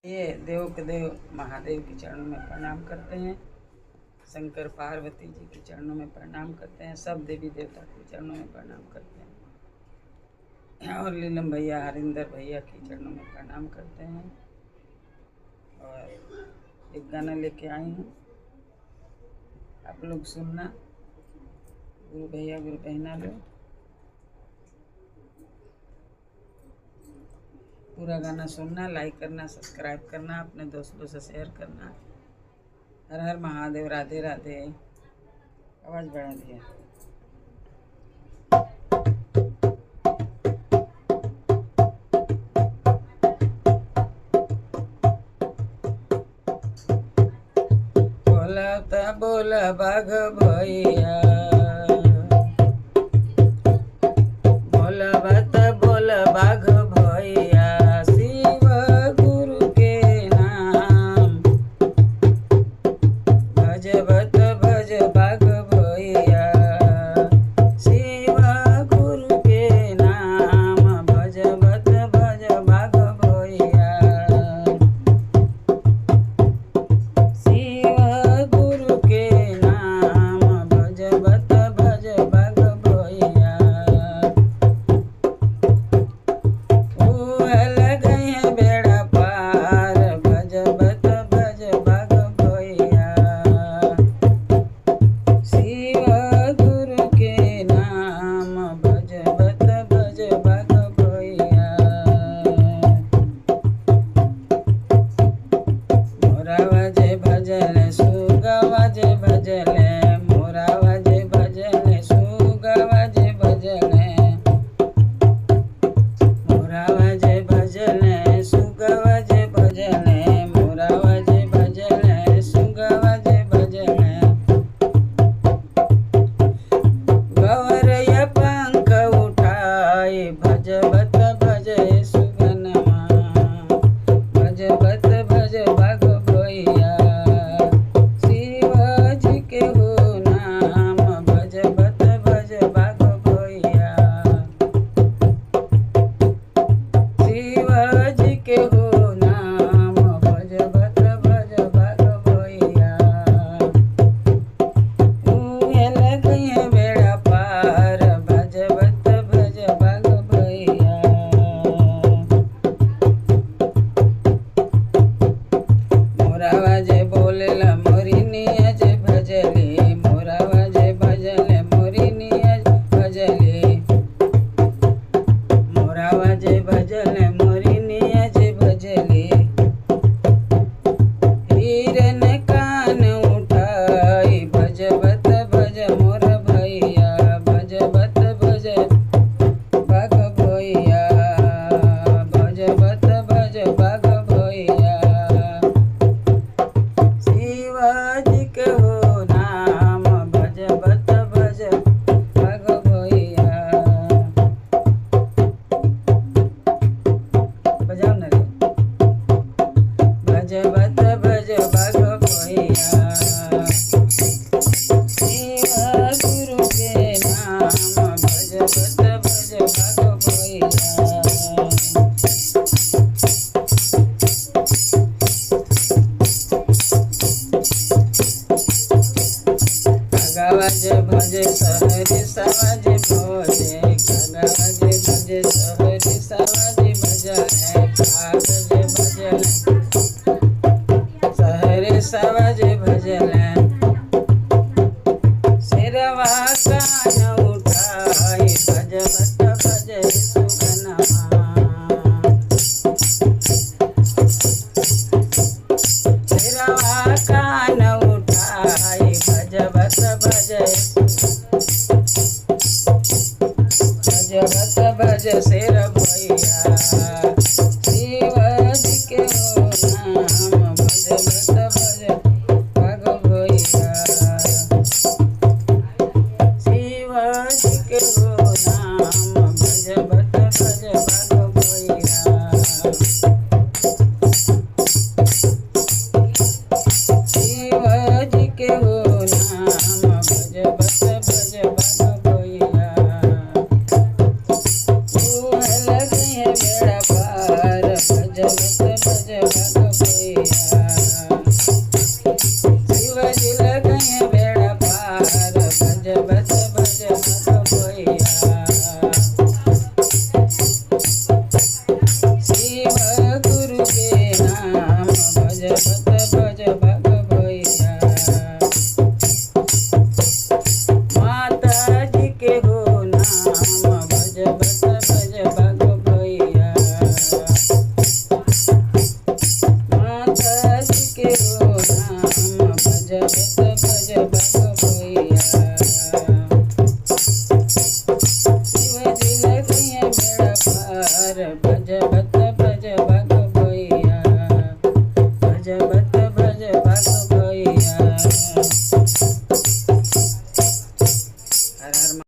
ये देव के देव महादेव के चरणों में प्रणाम करते हैं, शंकर पार्वती जी के चरणों में प्रणाम करते हैं, सब देवी देवता के चरणों में प्रणाम करते हैं और लीलम भैया हरिंदर भैया के चरणों में प्रणाम करते हैं। और एक गाना लेके आई हूँ, आप लोग सुनना। गुरु भैया गुरु बहना लोग पूरा गाना सुनना, लाइक करना, सब्सक्राइब करना, अपने दोस्तों से शेयर करना। हर हर महादेव, राधे राधे। आवाज़ बढ़ा दिया। बोला ता बोला बाघ भैया, बोला बता बोला बाघ भैया, शिव गुरु के नाम भजबत भज बाघ भैया, शिव गुरु के नाम भजबत भज बाघ भैया, शिव गुरु के नाम भजबत भज बाघ भैया। बेड़ा पार भजबत भज बाघ भैया, शिव गुरु के नाम भजबत भज बाघ भैया। मोरा वाजे भजले सुगा वाजे भजले, मोरा वाजे भजले सुगा वाजे भजले, मोरा वाजे भजले सुगा वाजे भजले, मोरा वाजे भजले सुगा वाजे भजले। गौरय पंख उठाए भजबत भज सुगनमा, भजबत भज बाघ भैया, शिव जी के हो नाम भजबत भज बाघ भैया, शिव जी के हो नाम भजबत भज बाघ भैया। उहेल गए बेड़ा पार भजबत भज बाघ भैया। मोरा वाजे बोलेला मोरी नियज भजली, मोरा वाजे भजले मोरी नियज भजली, मोरा वाजे भजले मोरी नियज भजली। हिरन कान उठाई भजबत भज मोर भैया, भजबत भज बाघ भैया, भजबत भज बाघ भैया, शिव जी के हो नाम भजबत भज बाघ भैया। बजाओ ना रे। भजबत भज बाघ भैया, शिव गुरु के नाम भजबत भज बाघ भैया। कागवाज भजे सहरी सवाज भोजे, कागवाज भजे सहरी सवाज भजले, कागज भजले सहरी सवाज भजले। सिरवा कान उठाई भजबत भज सुगनमा, सिरवा कान उठाई भजबत भज, भजबत भज शेर भैया, शिव जी के हो नाम भजबत भज बाघ भैया, शिव जी के हो नाम भजबत भज बाघ भैया।